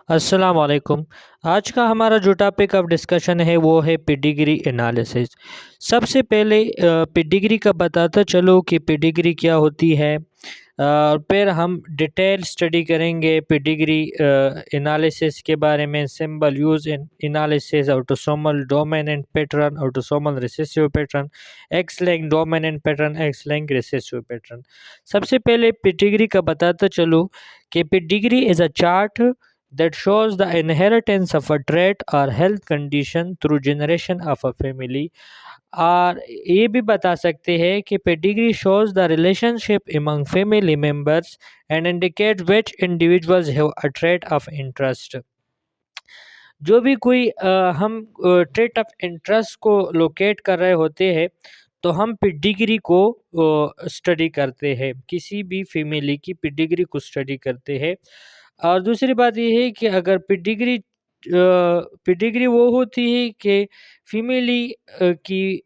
अस्सलाम वालेकुम। आज का हमारा जो टॉपिक ऑफ डिस्कशन है वो है पेडिग्री एनालिसिस। सबसे पहले पेडिग्री का बताता चलो कि पेडिग्री क्या होती है। फिर हम डिटेल स्टडी करेंगे पेडिग्री एनालिसिस के बारे में। Symbol use in analysis, autosomal dominant pattern, autosomal recessive pattern, x linked dominant pattern, x linked recessive pattern. सबसे पहले पेडिग्री का बताता चलो कि pedigree is a chart that shows the inheritance of a trait or health condition through generation of a family। और ये भी बता सकते हैं कि pedigree shows the relationship among family members and indicates which individuals have a trait of interest। जो भी कोई हम ट्रेट ऑफ इंटरेस्ट को लोकेट कर रहे होते हैं तो हम पेडिग्री को स्टडी करते हैं, किसी भी फैमिली की पेडिग्री को स्टडी करते हैं। और दूसरी बात ये है कि अगर पेडिग्री वो होती है कि फैमिली की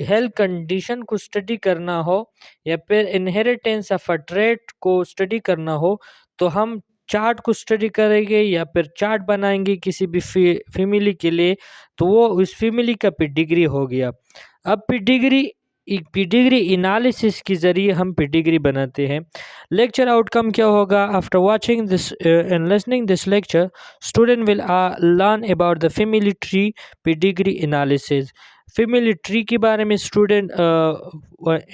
हेल्थ कंडीशन को स्टडी करना हो या फिर इनहेरिटेंस ऑफ अ ट्रेट को स्टडी करना हो तो हम चार्ट को स्टडी करेंगे या फिर चार्ट बनाएंगे किसी भी फैमिली के लिए, तो वो उस फैमिली का पेडिग्री हो गया। अब पेडिग्री एनालिसिस के ज़रिए हम पेडिग्री बनाते हैं। लेक्चर आउटकम क्या होगा? After watching this and listening this lecture, student will learn about the family tree pedigree analysis. Family tree के बारे में स्टूडेंट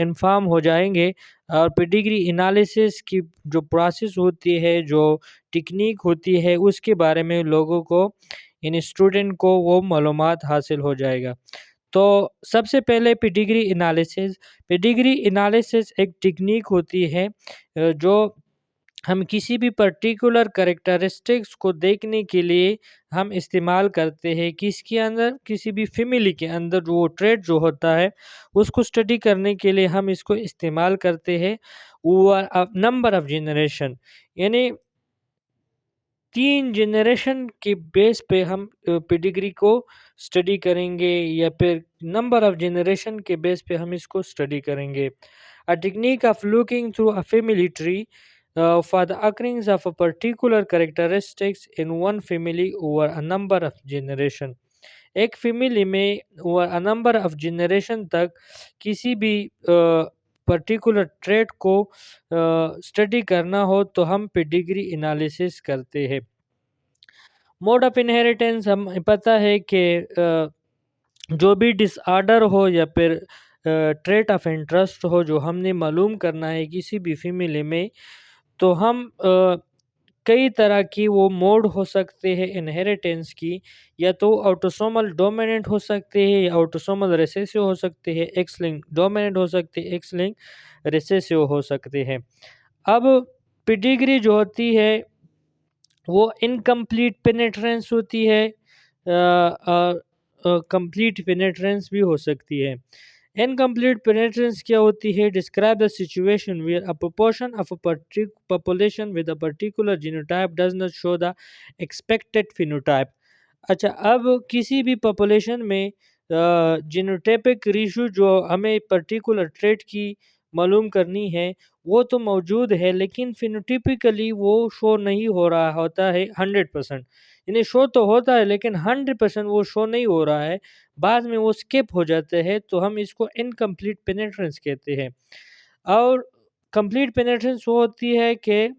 इन्फॉर्म हो जाएंगे और पेडिग्री एनालिसिस की जो प्रोसेस होती है, जो टेक्निक होती है, उसके बारे में लोगों को, इन स्टूडेंट को वो मालूमात हासिल हो जाएगा। तो सबसे पहले पेडिग्री एनालिसिस एक टेक्निक होती है जो हम किसी भी पर्टिकुलर कैरेक्टरिस्टिक्स को देखने के लिए हम इस्तेमाल करते हैं। किसके अंदर, किसी भी फैमिली के अंदर जो वो ट्रेट जो होता है उसको स्टडी करने के लिए हम इसको इस्तेमाल करते हैं over a number of generation. यानी 3 जनरेशन के बेस पे हम पेडिग्री को स्टडी करेंगे या फिर नंबर ऑफ जनरेशन के बेस पे हम इसको स्टडी करेंगे। A technique of looking through a family tree for the occurrence of a particular characteristics in one family over a number of generation। एक फैमिली में over a number of generation तक किसी भी particular trait को study करना हो तो हम पेडिग्री एनालिसिस करते हैं। मोड ऑफ इनहेरिटेंस हमें पता है कि जो भी डिसऑर्डर हो या फिर ट्रेट ऑफ इंटरेस्ट हो जो हमने मालूम करना है किसी भी फैमिली में, तो हम कई तरह की वो मोड हो सकते हैं इनहेरिटेंस की। या तो ऑटोसोमल डोमिनेंट हो सकते हैं या ऑटोसोमल रिसेसिव हो सकते हैं, एक्स लिंक डोमिनेंट हो सकते हैं, एक्स लिंक रिसेसिव हो सकते हैं। अब पेडिग्री जो होती है वो इनकम्प्लीट पेनिट्रेंस होती है और कंप्लीट पेनिट्रेंस भी हो सकती है। इनकम्प्लीट पेनिट्रेंस क्या होती है? Describe the situation where a proportion of a population with a particular genotype does not show the expected phenotype. अच्छा, अब किसी भी पॉपुलेशन में जीनोटाइपिक रेशियो जो हमें पर्टिकुलर ट्रेट की मालूम करनी है वो तो मौजूद है, लेकिन फिनोटिपिकली वो शो नहीं हो रहा होता है 100%। यानी शो तो होता है लेकिन 100% वो शो नहीं हो रहा है, बाद में वो स्किप हो जाते हैं, तो हम इसको इनकम्प्लीट पेनिट्रेंस कहते हैं। और कंप्लीट पेनिट्रेंस वो होती है कि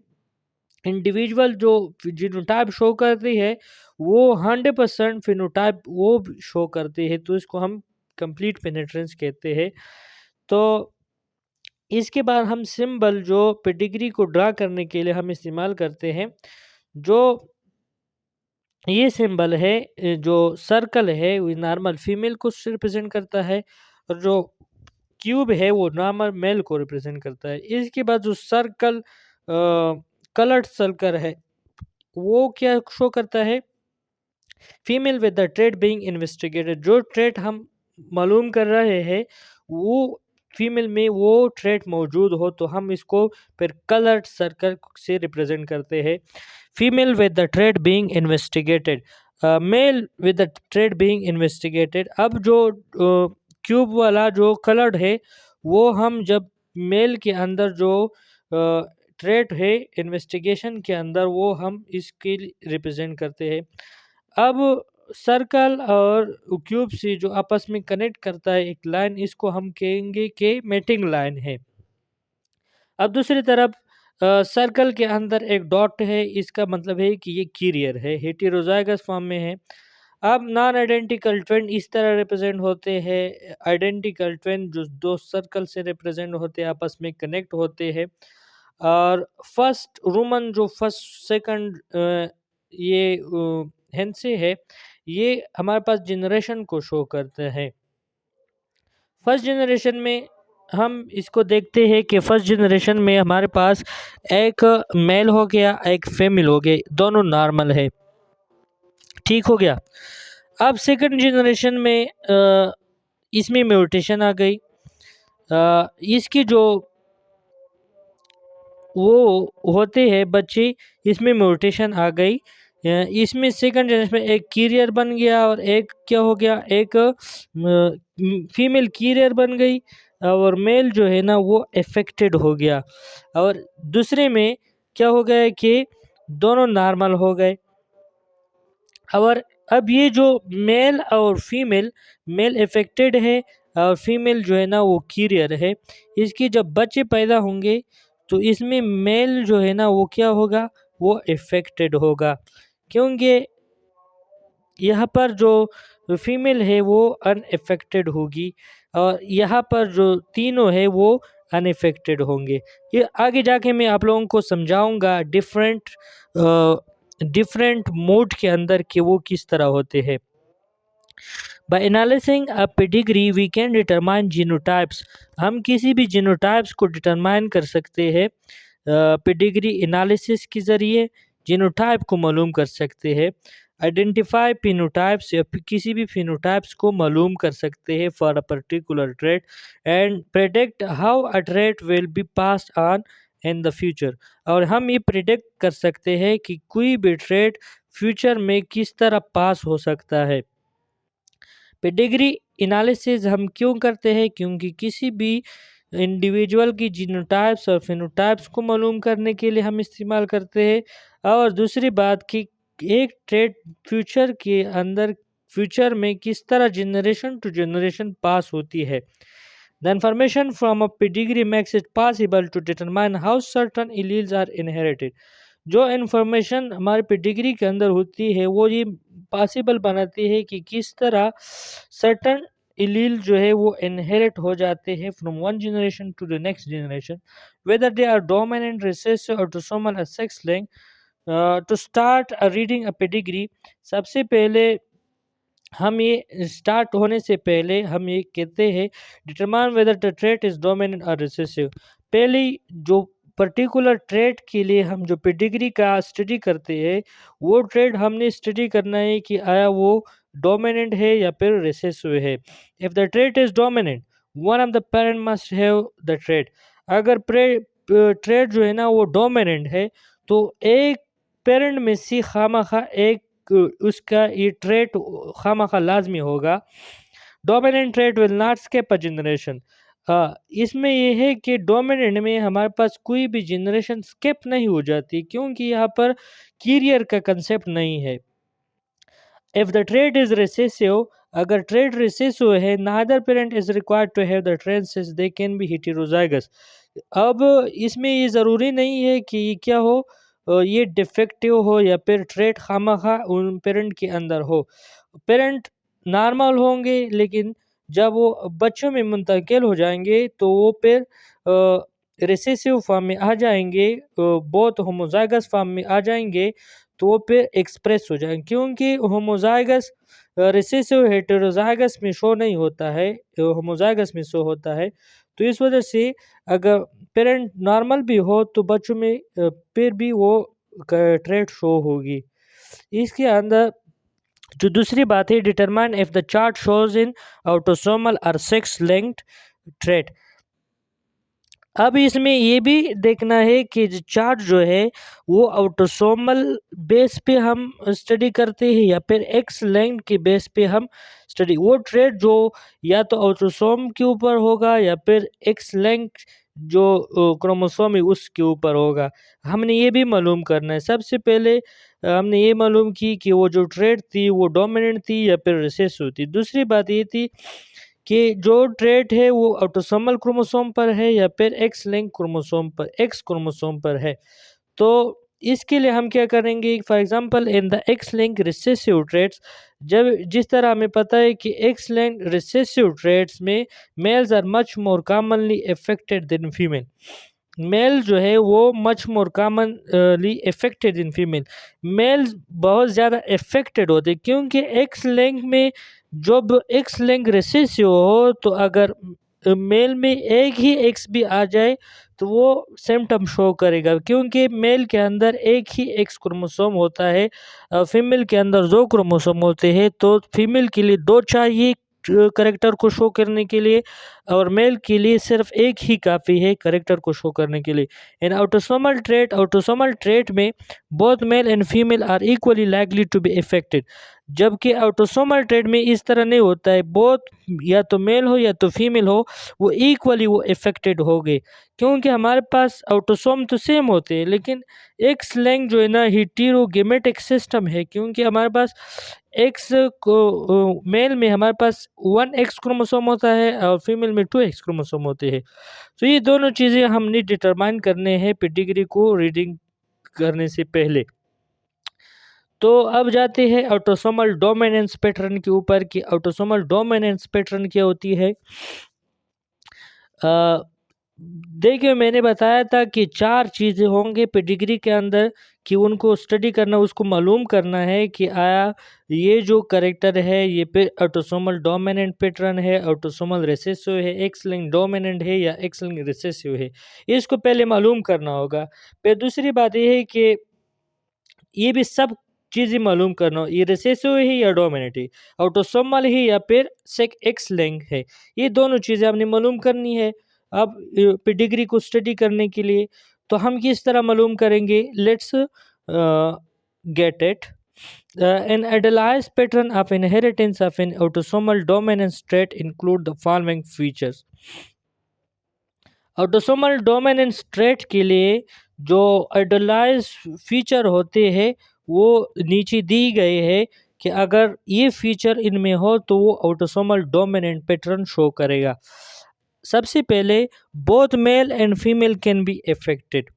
इंडिविजुअल जो जिनोटाइप शो करती है वो 100% फिनोटाइप वो शो करती है, तो इसको हम कंप्लीट पेनिट्रेंस कहते हैं। तो इसके बाद हम सिंबल जो पेडिग्री को ड्रा करने के लिए हम इस्तेमाल करते हैं, जो ये सिंबल है जो सर्कल है वो नॉर्मल फीमेल को रिप्रेजेंट करता है और जो क्यूब है वो नॉर्मल मेल को रिप्रेजेंट करता है। इसके बाद जो सर्कल कलर्ड सर्कल है वो क्या शो करता है? Female with the trade being investigated. जो ट्रेड हम मालूम कर रहे हैं वो फीमेल में वो ट्रेड मौजूद हो तो हम इसको फिर कलर्ड सर्कल से रिप्रेजेंट करते हैं। Female with the trade being investigated, mail with the trade being investigated. अब जो क्यूब वाला जो कलर्ड है वो हम जब मेल के अंदर जो ट्रेट है इन्वेस्टिगेशन के अंदर, वो हम इसके रिप्रेजेंट करते हैं। अब सर्कल और क्यूब से जो आपस में कनेक्ट करता है एक लाइन, इसको हम कहेंगे कि मेटिंग लाइन है। अब दूसरी तरफ सर्कल के अंदर एक डॉट है, इसका मतलब है कि ये कैरियर है, हेटेरोजाइगस फॉर्म में है। अब नॉन आइडेंटिकल ट्विन इस तरह रिप्रेजेंट होते हैं, आइडेंटिकल ट्विन जो दो सर्कल से रिप्रेजेंट होते हैं, आपस में कनेक्ट होते हैं। और फर्स्ट रोमन जो फर्स्ट सेकंड ये हेंसे है, ये हमारे पास जनरेशन को शो करते हैं। फर्स्ट जनरेशन में हम इसको देखते हैं कि फर्स्ट जनरेशन में हमारे पास एक मेल हो गया, एक फीमेल हो गई, दोनों नॉर्मल है, ठीक हो गया। अब सेकंड जनरेशन में इसमें म्यूटेशन आ गई, इसकी जो वो होते हैं बच्चे, इसमें म्यूटेशन आ गई। इसमें सेकंड जनरेशन में एक कैरियर बन गया और एक क्या हो गया, एक फीमेल कैरियर बन गई और मेल जो है ना वो अफेक्टेड हो गया। और दूसरे में क्या हो गया कि दोनों नॉर्मल हो गए। और अब ये जो मेल और फीमेल, मेल अफेक्टेड है और फीमेल जो है ना वो कैरियर है, इसके जब बच्चे पैदा होंगे तो इसमें मेल जो है ना वो क्या होगा, वो अफेक्टेड होगा, क्योंकि यहाँ पर जो फीमेल है वो अनअफेक्टेड होगी और यहाँ पर जो तीनों है वो अनअफेक्टेड होंगे। ये आगे जाके मैं आप लोगों को समझाऊंगा डिफरेंट मोड के अंदर कि वो किस तरह होते हैं। By analyzing a pedigree we can determine genotypes। हम किसी भी जीनोटाइप्स को डिटरमाइन कर सकते हैं पेडिग्री एनालिसिस के ज़रिए, जीनोटाइप को मालूम कर सकते हैं। आइडेंटिफाई फिनोटाइप्स, या किसी भी फिनोटाइप्स को मालूम कर सकते हैं for a particular trait, and predict how a trait will be passed on in the future. और हम ये प्रिडिक्ट कर सकते हैं कि कोई भी ट्रेट फ्यूचर में किस तरह पास हो सकता है। पेडिग्री एनालिसिस हम क्यों करते हैं, क्योंकि किसी भी इंडिविजुअल की जीनोटाइप्स और फिनोटाइप्स को मालूम करने के लिए हम इस्तेमाल करते हैं। और दूसरी बात कि एक ट्रेट फ्यूचर में किस तरह जनरेशन टू जनरेशन पास होती है। The information from a pedigree makes it possible to determine how certain alleles are inherited. जो इन्फॉर्मेशन हमारे पेडिग्री के अंदर होती है वो ये पॉसिबल बनाती है कि किस तरह सर्टन एलील जो है वो इनहेरिट हो जाते हैं from one generation to the next generation, whether they are dominant, recessive और ऑटोसोमल और sex linked. To start reading a pedigree, सबसे पहले हम ये स्टार्ट होने से पहले हम ये कहते हैं determine whether the trait is dominant और रिसेसिव। पहले जो पर्टिकुलर ट्रेट के लिए हम जो पेडिग्री का स्टडी करते हैं वो ट्रेट हमने स्टडी करना है कि आया वो डोमिनेंट है या फिर रिसेसिव है। If the trait is dominant one of the parent must have the trait. अगर ट्रेट जो है ना वो डोमिनेंट है तो एक पेरेंट में से खामखा एक उसका ये ट्रेट खामखा लाजमी होगा। Dominant trait will not skip a generation. इसमें ये है कि डोमिनेंट में हमारे पास कोई भी जनरेशन स्किप नहीं हो जाती, क्योंकि यहाँ पर कैरियर का कंसेप्ट नहीं है। If the trait is recessive, अगर ट्रेट रिसेसिव है, neither parent is required to have the trait since they can be heterozygous. अब इसमें ये ज़रूरी नहीं है कि ये क्या हो, ये डिफेक्टिव हो या फिर ट्रेट खामखा उन पेरेंट के अंदर हो। पेरेंट नॉर्मल होंगे लेकिन जब वो बच्चों में मुंतकिल हो जाएंगे तो वो फिर रिसेसिव फॉर्म में आ जाएंगे, बहुत होमोजाइगस फॉर्म में आ जाएंगे तो वो फिर एक्सप्रेस हो जाएंगे, क्योंकि होमोजाइगस रिसेसिव हेटेरोजाइगस में शो नहीं होता है, होमोजाइगस में शो होता है। तो इस वजह से अगर पेरेंट नॉर्मल भी हो तो बच्चों में फिर भी वो ट्रेट शो होगी। इसके अंदर जो दूसरी बात है, determine if the chart shows in autosomal और सेक्स लिंक्ड ट्रेट। अब इसमें ये भी देखना है कि चार्ट जो है वो ऑटोसोमल बेस पे हम स्टडी करते हैं या फिर एक्स लिंक्ड के बेस पे हम स्टडी, वो ट्रेट जो या तो ऑटोसोम के ऊपर होगा या फिर एक्स लिंक्ड जो क्रोमोसोम है उसके ऊपर होगा। हमने ये भी मालूम करना है। सबसे पहले हमने ये मालूम की कि वो जो ट्रेट थी वो डोमिनेंट थी या फिर रिसेसिव थी। दूसरी बात ये थी कि जो ट्रेट है वो ऑटोसोमल क्रोमोसोम पर है या फिर एक्स क्रोमोसोम पर है। तो इसके लिए हम क्या करेंगे, for example in the X link recessive traits, जब जिस तरह हमें पता है कि एक्स लिंक रिसेसिव ट्रेट्स में males are much more commonly affected than female. Male जो है वो much more commonly affected in female. Males बहुत ज़्यादा अफेक्टेड होते हैं क्योंकि एक्स लिंक में, जब एक्स लिंक रिसेसिव हो तो अगर मेल में एक ही एक्स भी आ जाए तो वो सिम्टम शो करेगा, क्योंकि मेल के अंदर एक ही एक्स क्रोमोसोम होता है, फीमेल के अंदर दो क्रोमोसोम होते हैं। तो फीमेल के लिए दो चाहिए करेक्टर को शो करने के लिए, और मेल के लिए सिर्फ एक ही काफ़ी है करेक्टर को शो करने के लिए। इन ऑटोसोमल ट्रेट में both male and female are equally likely to be affected. जबकि ऑटोसोमल ट्रेट में इस तरह नहीं होता है, बोथ या तो मेल हो या तो फीमेल हो, वो इक्वली वो अफेक्टेड हो गए, क्योंकि हमारे पास ऑटोसोम तो सेम होते हैं लेकिन एक्स लिंक जो है ना हेटेरोगेमेटिक सिस्टम है, क्योंकि हमारे पास एक्स को मेल में हमारे पास 1 एक्स क्रोमोसोम होता है और फीमेल में 2 एक्स क्रोमोसोम होते हैं। तो ये दोनों चीज़ें हमने डिटरमाइन करने हैं पेडिग्री को रीडिंग करने से पहले। तो अब जाते हैं ऑटोसोमल डोमिनेंस पैटर्न के ऊपर कि ऑटोसोमल डोमिनेंस पैटर्न क्या होती है। अ, देखिए, मैंने बताया था कि 4 चीज़ें होंगे पेडिग्री के अंदर कि उनको स्टडी करना, उसको मालूम करना है कि आया ये जो कैरेक्टर है ये पे ऑटोसोमल डोमिनेंट पैटर्न है, ऑटोसोमल रिसेसिव है, एक्स लिंक्ड डोमिनेंट है या एक्स लिंक्ड रिसेसिव है। इसको पहले मालूम करना होगा। फिर दूसरी बात ये है कि ये भी सब चीज़ें मालूम करना हो, ये रिसेसिव है या डोमिनेंट है, ऑटोसोमल है या फिर सेक एक्स लिंक है, ये दोनों चीज़ें हमने मालूम करनी है। अब पेडिग्री को स्टडी करने के लिए तो हम किस तरह मालूम करेंगे, let's get it. An idealized pattern of inheritance of an autosomal dominant trait include the following features. Autosomal dominance trait के लिए जो आइडियलाइज फीचर होते हैं वो नीचे दी गए हैं कि अगर ये फीचर इनमें हो तो वो ऑटोसोमल डोमिनेंट पैटर्न शो करेगा। सबसे पहले, both male and female can be affected.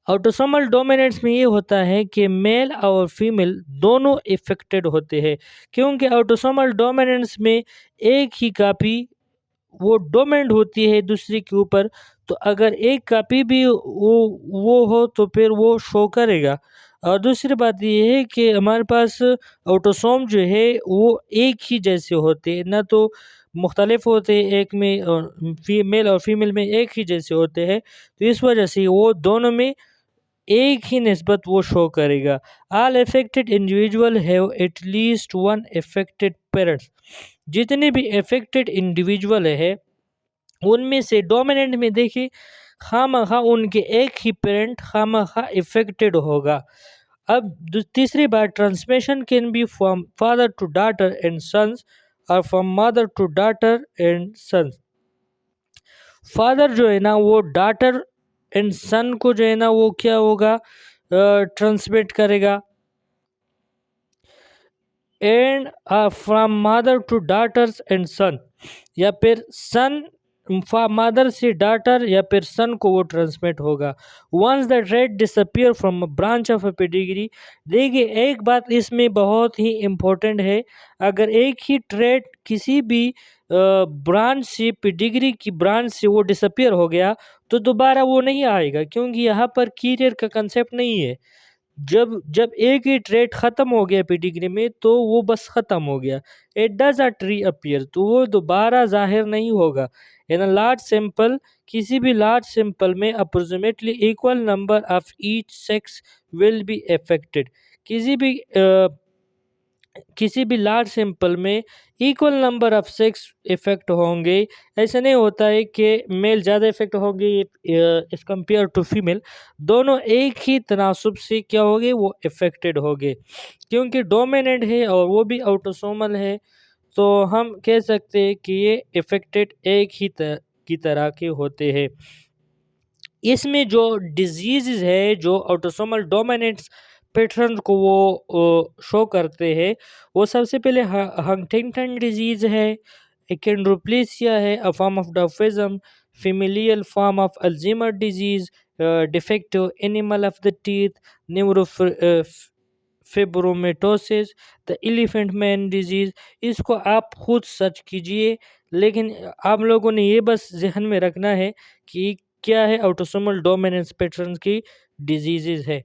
Autosomal dominance में ये होता है कि मेल और फीमेल दोनों इफेक्टेड होते हैं, क्योंकि ऑटोसोमल डोमिनेंस में एक ही कापी वो डोमिनेंट होती है दूसरे के ऊपर। तो अगर एक कापी भी वो हो तो फिर वो शो करेगा। और दूसरी बात ये है कि हमारे पास ऑटोसोम जो है वो एक ही जैसे होते हैं, ना तो मुख्तलिफ होते हैं, एक में और मेल और फीमेल में एक ही जैसे होते हैं। तो इस वजह से वो दोनों में एक ही निस्बत वो शो करेगा। All affected individual have at least one affected parents. जितने भी अफेक्टेड इंडिविजुअल है उनमें से डोमिनेंट में देखिए खामखा उनके एक ही पेरेंट खामखा इफेक्टेड होगा। अब तीसरी बात, transmission can be from father to daughter and sons और from mother to daughter and sons. Father जो है ना वो डॉटर एंड सन को जो है ना वो क्या होगा, ट्रांसमिट करेगा, and from mother to daughters and son, या फिर सन मदर से डॉटर या फिर सन को वो ट्रांसमिट होगा। Once the trait disappear from a branch of a pedigree. देखिए, एक बात इसमें बहुत ही इम्पोर्टेंट है, अगर एक ही ट्रेट किसी भी ब्रांच से, पेडिग्री की ब्रांच से वो डिसअपियर हो गया तो दोबारा वो नहीं आएगा, क्योंकि यहाँ पर कीरियर का कंसेप्ट नहीं है। जब जब एक ही ट्रेट खत्म हो गया पेडिग्री में तो वो बस खत्म हो गया, इट डज नॉट रीअपियर, तो वो दोबारा जाहिर नहीं होगा। इन लार्ज सैंपल, किसी भी लार्ज सैंपल में approximately equal number of each sex will be affected. किसी भी लार्ज सैंपल में equal number of sex effect होंगे। ऐसा नहीं होता है कि मेल ज़्यादा इफेक्ट होंगे एज कम्पेयर टू फीमेल, दोनों एक ही तनासब से क्या होंगे, वो इफेक्टेड होंगे, क्योंकि डोमिनेंट है और वो भी ऑटोसोमल है। तो हम कह सकते हैं कि ये इफेक्टेड एक ही की तरह के होते हैं। इसमें जो डिजीज़ है, जो ऑटोसोमल डोमिनेंट्स पैटर्न को वो शो करते हैं, वो सबसे पहले हंटिंगटन डिजीज़ है, एकेंड्रोप्लेसिया है, a form of dwarfism, familial form of Alzheimer disease, defective enamel of the teeth, fibromatosis, the elephant man disease. इसको आप खुद सर्च कीजिए, लेकिन आप लोगों ने ये बस ज़हन में रखना है कि क्या है, ऑटोसोमल डोमिनेंस पैटर्न की डिजीज़ेज़ है।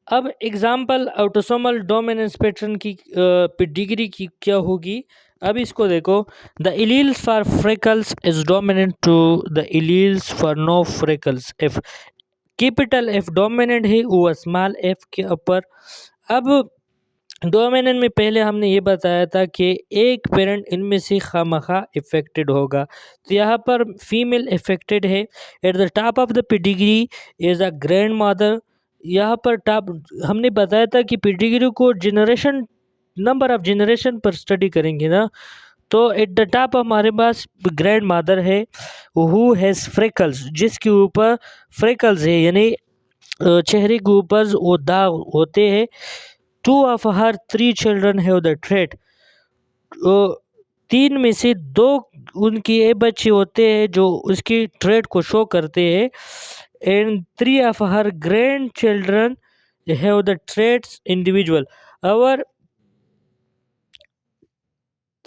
अब एग्ज़ाम्पल ऑटोसोमल डोमिनेंस पैटर्न की पेडिग्री की क्या होगी? अब इसको देखो, the alleles for freckles is dominant to the alleles for no freckles if capital F dominant है वो स्मॉल एफ के ऊपर। अब डोमिनेंट में पहले हमने ये बताया था कि एक पेरेंट इनमें से खामखा इफेक्टेड होगा, तो यहाँ पर फीमेल इफेक्टेड है। At the top of the pedigree is a grand mother. यहाँ पर टॉप हमने बताया था कि पेडिग्री को जनरेशन, नंबर ऑफ जनरेशन पर स्टडी करेंगे ना, तो एट द टॉप हमारे पास ग्रैंड मदर है, हु हैज़ फ्रेकल्स, जिसके ऊपर फ्रेकल्स है, यानी चेहरे के ऊपर वो दाग होते हैं। Two of her three children have the trait, तीन में से दो उनके ये बच्चे होते हैं जो उसकी ट्रेट को शो करते हैं। And three of her grand children have the traits individual, और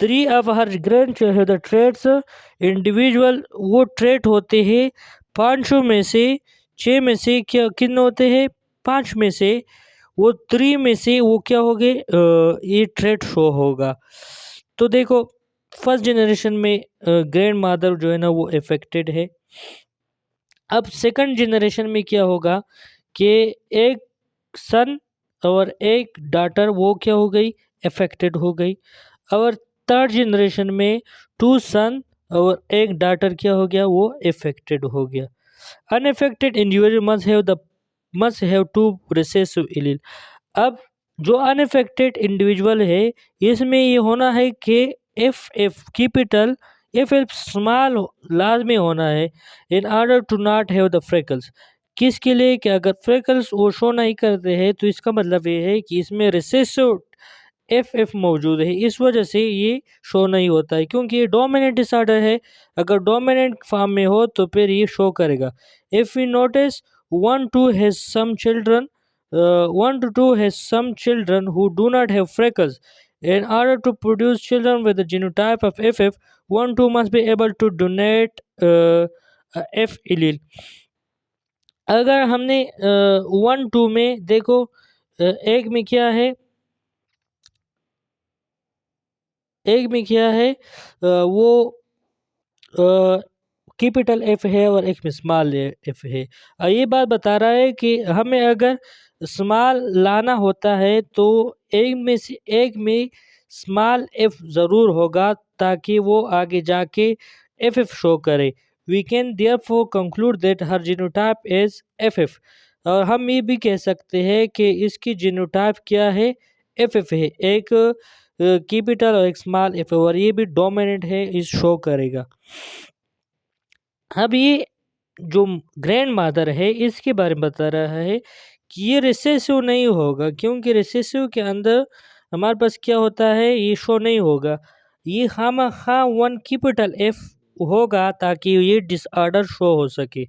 three of her grand have the traits individual. वो ट्रेट होते हैं पांचों में से, छः में से क्या किन होते हैं, पांच में से वो थ्री में से वो क्या हो गए, ये ट्रेट शो होगा। तो देखो, फर्स्ट जनरेशन में ग्रैंड मादर जो है ना वो इफेक्टेड है। अब सेकंड जनरेशन में क्या होगा कि एक सन और एक डॉटर वो क्या हो गई, इफेक्टेड हो गई। और थर्ड जनरेशन में टू सन और एक डॉटर क्या हो गया, वो इफेक्टेड हो गया। Unaffected individual must have two recessive allele. अब जो अनइफेक्टेड इंडिविजुअल है, इसमें ये होना है कि एफ कैपिटल, एफ स्मॉल लाजमी होना है, in order to not have the freckles. किसके लिए कि अगर फ्रेकल्स वो शो नहीं करते हैं तो इसका मतलब ये है कि इसमें रिसेसिव एफ मौजूद है, इस वजह से ये शो नहीं होता है, क्योंकि ये डोमिनेंट डिसऑर्डर है। अगर डोमिनेंट फॉर्म में हो तो फिर ये शो करेगा। If we notice one two has some children, one to two has some children who do not have freckles. In order to produce children with the genotype of FF, one two must be able to donate a F allele. अगर हमने one two में देखो, एक में क्या है, एक में क्या है, वो कैपिटल एफ है और एक में स्मॉल एफ है। ये बात बता रहा है कि हमें अगर स्मॉल लाना होता है तो एक में से एक में स्मॉल एफ ज़रूर होगा, ताकि वो आगे जाके एफ एफ शो करे। We can therefore conclude that her genotype is F F. और हम ये भी कह सकते हैं कि इसकी जीनोटाइप क्या है, एफ एफ है। एक कैपिटल और एक स्मॉल एफ, और ये भी डोमिनेंट है, इस शो करेगा। अब ये जो ग्रैंड मादर है इसके बारे में बता रहा है कि ये रिसेसिव नहीं होगा, क्योंकि रिसेसिव के अंदर हमारे पास क्या होता है, ये शो नहीं होगा। ये खामा खा वन कैपिटल एफ होगा ताकि ये डिसऑर्डर शो हो सके।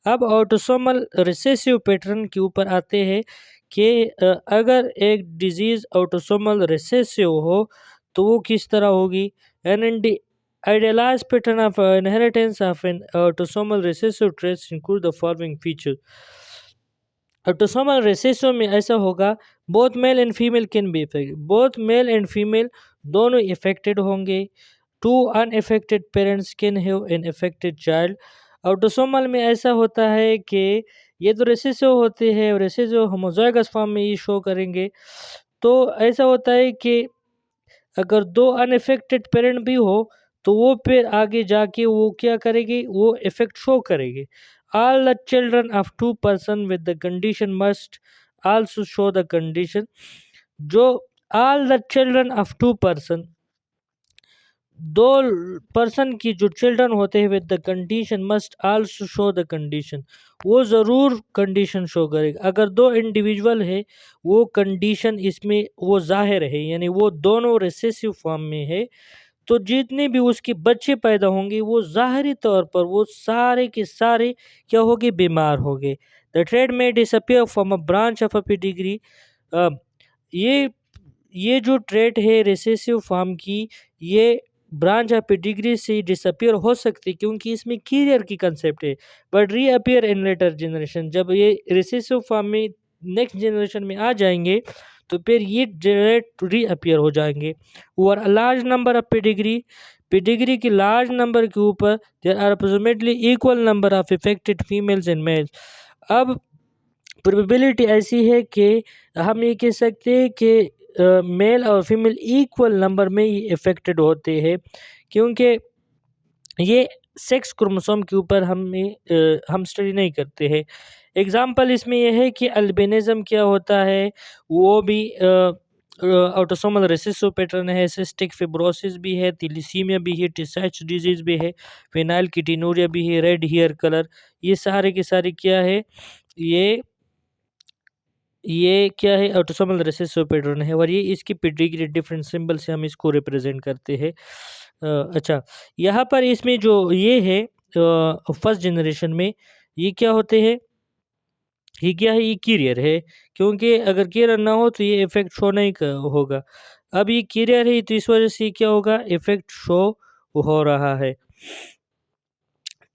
अब ऑटोसोमल रिसेसिव पैटर्न के ऊपर आते हैं कि अगर एक डिजीज़ ऑटोसोमल रिसेसिव हो तो वो किस तरह होगी। An idealized pattern of inheritance of an autosomal recessive traits include the following features. Autosomal recessive में ऐसा होगा, both male and female can be affected. Both male and female दोनों affected होंगे। Two unaffected parents can have an affected child. Autosomal में ऐसा होता है कि ये तो रेसेसिव होते हैं, रेसेसिव होमोजाइगस फॉर्म में ये शो करेंगे। तो ऐसा होता है कि अगर दो अनइफेक्टेड पेरेंट भी हो तो वो फिर आगे जाके वो क्या करेगी, वो इफेक्ट शो करेगी। All the children of two person with the condition must also show the condition. जो all the children of two person, दो पर्सन की जो चिल्ड्रन होते हैं with the condition must also show the condition, वो ज़रूर condition show करेगा। अगर दो इंडिविजुअल है, वो कंडीशन इसमें वो जाहिर है, यानी वो दोनों रिसेसिव फॉर्म में है, तो जितने भी उसके बच्चे पैदा होंगे वो ज़ाहिरी तौर पर वो सारे के सारे क्या होंगे, बीमार होंगे। The trait may disappear from a branch of a pedigree. ये ये जो ट्रेट है रिसेसिव फॉर्म की, ये ब्रांच ऑफ पेडिग्री से डिसअपियर हो सकती है क्योंकि इसमें कैरियर की कंसेप्ट है, but reappear in later generation. जब ये रिसेसिव फॉर्म में नेक्स्ट जनरेशन में आ जाएंगे तो फिर ये ट्रेट रीअपियर हो जाएंगे। और large number of pedigree, pedigree की लार्ज नंबर के ऊपर there are approximately equal number of affected females and males. अब प्रोबेबिलिटी ऐसी है कि हम ये कह सकते हैं कि मेल और फीमेल इक्वल नंबर में ही इफेक्टेड होते हैं, क्योंकि ये सेक्स क्रोमोसोम के ऊपर हम स्टडी नहीं करते हैं। एग्जाम्पल इसमें यह है कि अल्बिनिज्म क्या होता है, वो भी ऑटोसोमल रिसेसिव पैटर्न है, सिस्टिक फिब्रोसिस भी है, थैलेसीमिया भी है, टिसाइच डिजीज भी है, फिनाइल कीटोनुरिया भी है, रेड हेयर कलर, ये सारे के सारे क्या है, ये ये क्या है, ऑटोसोमल रिसेसिव पैटर्न है, और ये इसकी पेडिग्री डिफरेंट सिंबल से हम इसको रिप्रेजेंट करते हैं। अच्छा, यहाँ पर इसमें जो ये है फर्स्ट जनरेशन में ये क्या होते हैं, ये क्या है, ये कैरियर है, क्योंकि अगर कैरियर ना हो तो ये इफेक्ट शो नहीं होगा। अब ये कैरियर है तो इस वजह से क्या होगा, इफेक्ट शो हो रहा है।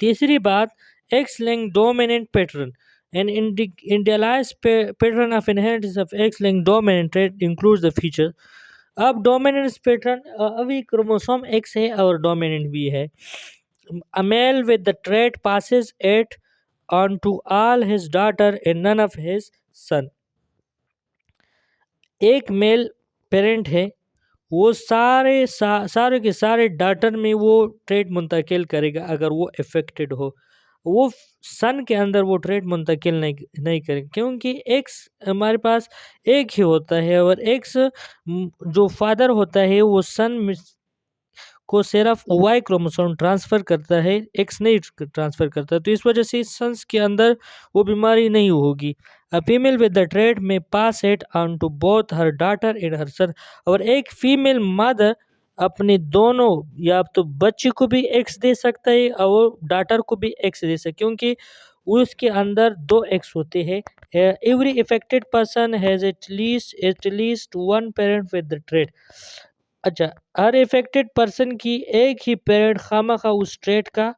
तीसरी बात, x link dominant pattern. An individualized pattern of inheritance of X-linked dominant trait includes the feature। अब डोमिनेंस पैटर्न अभी क्रोमोसोम एक्स है और डोमिनेंट भी है। A male with the trait passes it on to all his daughter and none of his son। एक male parent है, वो सारे के सारे डाटर में वो ट्रेड मुंतकिल करेगा अगर वो इफेक्टेड हो। वो सन के अंदर वो ट्रेड मुंतकिल नहीं करेगा, क्योंकि एक्स हमारे पास एक ही होता है, और एक्स जो फादर होता है वो सन को सिर्फ वाई क्रोमोसोम ट्रांसफ़र करता है, एक्स नहीं ट्रांसफ़र करता, तो इस वजह से सन्स के अंदर वो बीमारी नहीं होगी। A female with the trait may pass it on to both her daughter and her son. और एक फीमेल मदर अपने दोनों या तो बच्चे को भी एक्स दे सकता है और डॉटर को भी एक्स दे सकता है, क्योंकि उसके अंदर दो एक्स होते हैं। Every affected person has at least one parent with the trait. अच्छा, हर इफेक्टेड पर्सन की एक ही पेरेंट खामखा उस ट्रेट का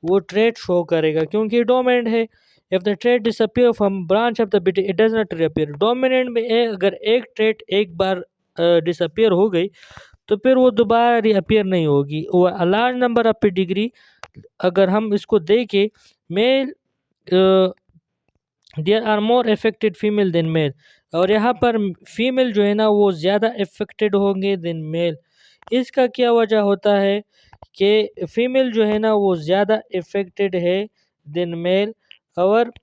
वो ट्रेट शो करेगा, क्योंकि डोमिनेंट है। If the trait disappear from branch of the bit it does not reappear. Dominant में अगर एक ट्रेट एक बार डिसअपियर हो गई तो फिर वो दोबारा रीअपियर नहीं होगी। और लार्ज नंबर ऑफ पेडिग्री, अगर हम इसको देखें, male there are more affected female than male, और यहाँ पर फीमेल जो है ना वो ज़्यादा अफेक्टेड होंगे देन मेल। इसका क्या वजह होता है कि फीमेल जो है ना वो ज़्यादा अफेक्टेड है देन मेल, और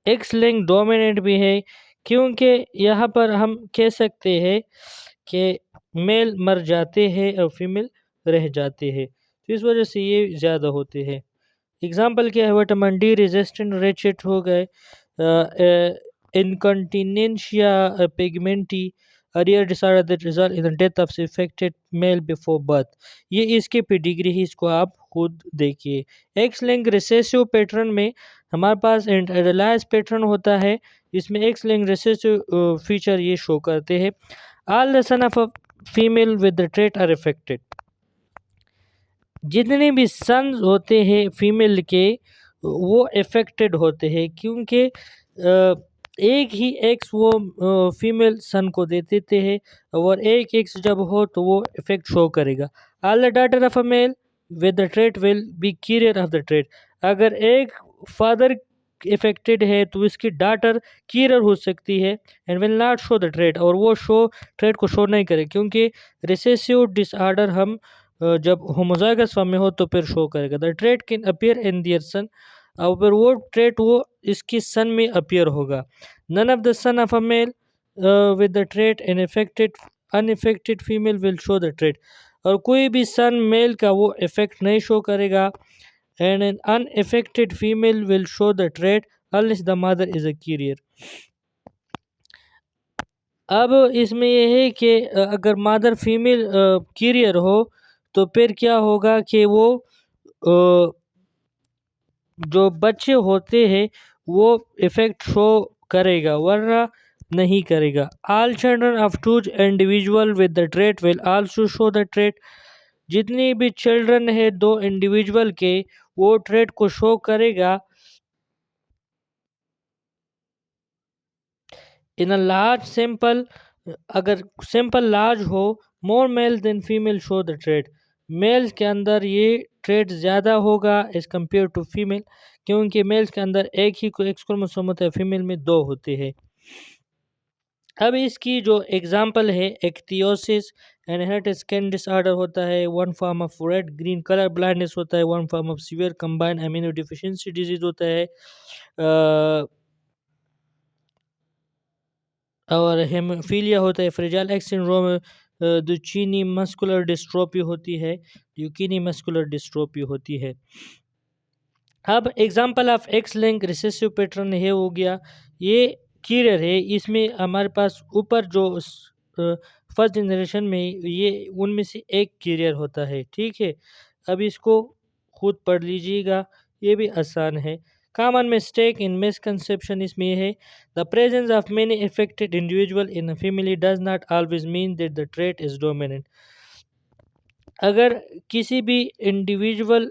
एक्स लिंक डोमिनेंट भी है, क्योंकि यहाँ पर हम कह सकते हैं कि मेल मर जाते हैं और फीमेल रह जाते हैं, तो इस वजह से ये ज़्यादा होते हैं। एग्जाम्पल क्या है, विटामिन डी रेजिस्टेंट रेचेट हो गए, incontinentia pigmenti, a rare disorder that result in the death of affected male before birth. ये इसके पेडिग्री ही, इसको आप खुद देखिए। एक्स लिंक रिसेसिव पैटर्न में हमारे पास इंटरलाइज पैटर्न होता है, इसमें एक्स लिंक रिसेसिव फीचर ये शो करते हैं। All the son of a female with the trait are affected. जितने भी सन्स होते हैं फीमेल के वो इफेक्टेड होते हैं, क्योंकि एक ही एक्स वो फीमेल सन को दे देते हैं, और एक एक्स जब हो तो वो इफेक्ट शो करेगा। All the daughter of a male with the trait will be carrier of the trait. अगर एक फादर इफेक्टेड है तो इसकी डॉटर कैरियर हो सकती है and will not show the trait, और वो ट्रेट को शो नहीं करे, क्योंकि रिसेसिव डिसऑर्डर हम जब होमोजाइगस फॉर्म में हो तो फिर शो करेगा। The trait can appear in their son, और फिर वो ट्रेट वो इसकी सन में अपीयर होगा। None of the son of a male with the trait in unaffected female will show the trait. और कोई भी सन मेल का वो इफ़ेक्ट नहीं शो करेगा। And an unaffected female will show the trait unless the mother is a carrier. अब इसमें ये है कि अगर मदर फीमेल कैरियर हो तो फिर क्या होगा कि वो अ, जो बच्चे होते हैं वो इफ़ेक्ट शो करेगा, वरना नहीं करेगा। All children of two individual with the trait will also show the trait. जितनी भी चिल्ड्रन है दो इंडिविजुअल के, वो ट्रेट को शो करेगा। इन अ लार्ज सैंपल, अगर सैंपल लार्ज हो, more male than female show the trait. Males के अंदर ये ट्रेट ज़्यादा होगा एज कम्पेयर टू फीमेल, क्योंकि मेल्स के अंदर एक ही को एक्स क्रोमोसोम होता है, फीमेल में दो होते हैं। अब इसकी जो एग्जांपल है, एक्टियोसिस इनहेरिटेड स्किन डिसऑर्डर होता है, one form of red green colour blindness होता है, one form of severe combined immunodeficiency disease होता है, और हेमोफीलिया होता है, fragile X syndrome, Duchenne muscular dystrophy होती है, ल्यूकीनी मस्कुलर डिस्ट्रोफी होती है। अब example of X link recessive pattern है हो गया, ये कीरियर है, इसमें हमारे पास ऊपर जो फर्स्ट जनरेशन में ये उनमें से एक कीरियर होता है, ठीक है। अब इसको खुद पढ़ लीजिएगा, ये भी आसान है। कॉमन मिस्टेक इन मिसकंसेप्शन इसमें ये है, the presence of many affected individual in a family does not always mean that the trait is dominant. अगर किसी भी इंडिविजुअल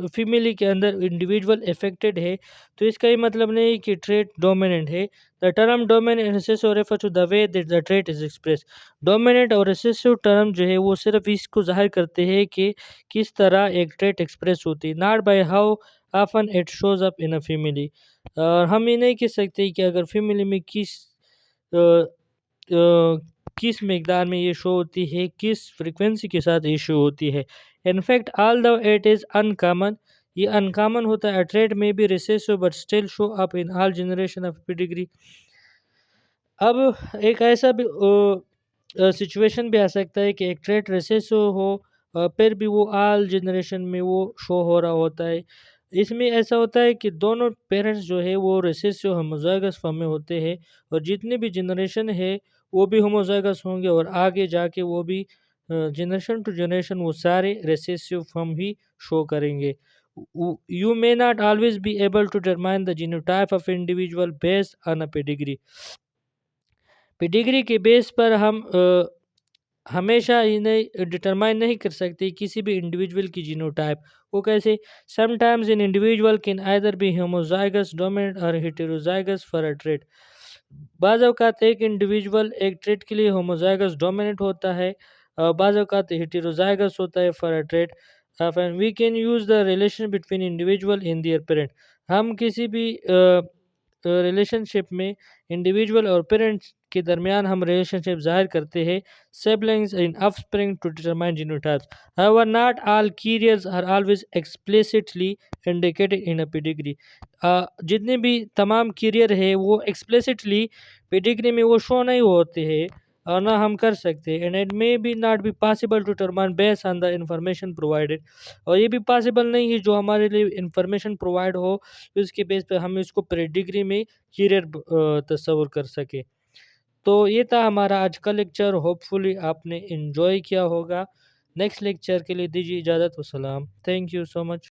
फैमिली के अंदर इंडिविजुअल अफेक्टेड है, तो इसका ये मतलब नहीं कि ट्रेट डोमिनेंट है। The term dominant recessive refer to the way that the trait is express. Dominant और रिसेसिव टर्म जो है वो सिर्फ इसको जाहिर करते हैं कि किस तरह एक ट्रेट एक्सप्रेस होती है, not by how often it shows up in a family. और हम ये नहीं कह सकते कि अगर फैमिली में किस मिकदार में ये शो होती है, किस फ्रीक्वेंसी के साथ ये शो होती है। In fact all the it is uncommon, ये अनकॉमन होता है। Trait may be recessive but still show up in all generation of pedigree. अब एक ऐसा भी सिचुएशन भी आ सकता है कि एक ट्रेट रिसेसिव हो, फिर भी वो ऑल जनरेशन में वो शो हो रहा होता है। इसमें ऐसा होता है कि दोनों पेरेंट्स जो है वो रिसेसिव होमोजाइगस फॉर्म में होते हैं, और जितने भी जनरेशन है वो भी होमोजाइगस होंगे, और आगे जाके वो भी जनरेशन टू जनरेशन वो सारे रिसेसिव फॉर्म ही शो करेंगे। You may not always be able to determine the genotype of individual based on a pedigree. Pedigree के बेस पर हम हमेशा इन्हें डिटरमाइन नहीं कर सकते किसी भी इंडिविजुअल की जीनोटाइप। वो कैसे? Sometimes in individual can either be homozygous dominant और हेटेरोजाइगस फॉर अ ट्रेट। बाज़ औक़ात एक इंडिविजुअल एक ट्रेट के लिए होमोजाइगस डोमिनेंट होता है, बाज़ औक़ात हेटेरोजाइगस होता है for a trait. And we can use the relation between individual in their parent. हम किसी भी रिलेशनशिप में इंडिविजुअल और पेरेंट्स के दरमियान हम रिलेशनशिप ज़ाहिर करते हैं siblings in offspring to determine genotypes. However, not all carriers are always explicitly indicated in a pedigree. जितने भी तमाम कैरियर है वो एक्सप्लिसिटली पेडिग्री में वो शो नहीं होते हैं, और ना हम कर सकते, and it may be not be possible to determine based on the information provided. और ये भी पॉसिबल नहीं है जो हमारे लिए इंफॉर्मेशन प्रोवाइड हो उसके बेस पे हम इसको पेडिग्री में कैरियर तस्वर कर सके। तो ये था हमारा आज का लेक्चर, होपफुली आपने एंजॉय किया होगा। नेक्स्ट लेक्चर के लिए दीजिए इजाज़त, वसलाम, थैंक यू सो मच।